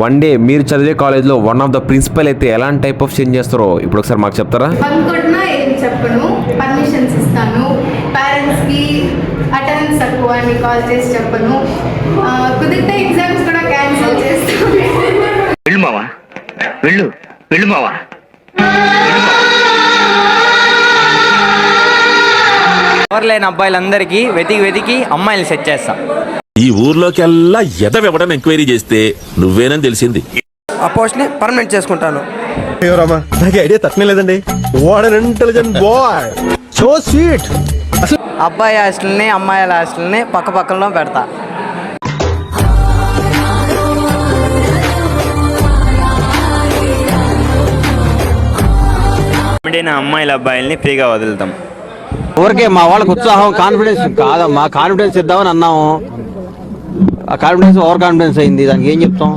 One day మీరు చదివే కాలేజ్లో వన్ ఆఫ్ ద ప్రిన్సిపల్ అయితే ఎలాంటి టైప్ ఆఫ్ చేంజ్ చేస్తారో ఇప్పుడు ఒకసారి మాకు చెప్తారా? అనుకుంటున్నా ఏం చెప్పను, పర్మిషన్స్ ఇస్తాను, పేరెంట్స్కి అటెండెన్స్ తక్కువ అని కాల్ చేసి చెప్పను, కుదిరితే ఎగ్జామ్స్ కూడా క్యాన్సిల్ చేస్తాను. వెళ్ళు మావా, వెళ్ళు వెళ్ళు మావా. ఎవరు లేని అబ్బాయిలందరికీ వెతికి అమ్మాయిలు సెట్ చేస్తా. ఈ ఊర్లోకెల్లా ఎదవెవడని ఎంక్వైరీ చేస్తే నువ్వేనని తెలిసింది. ఆ పోస్ట్ ని పర్మనెంట్ చేసుకుంటాను. నాకు ఐడియా తట్టనే లేదండి. What an intelligent boy, so sweet. అబ్బాయి హాస్టల్ని అమ్మాయిల హాస్టల్ని పక్క పక్కలో పెడతా. నా అమ్మాయిల అబ్బాయిల్ని ఫ్రీగా వదులుతాం. ఊరికే మా వాళ్ళకి ఉత్సాహం కాన్ఫిడెన్స్ కాదమ్మా, కాన్ఫిడెన్స్ ఇద్దామని అన్నాము. ఆ కాన్ఫిడెన్స్ ఓవర్ కాన్ఫిడెన్స్ అయింది, దానికి ఏం చెప్తాం?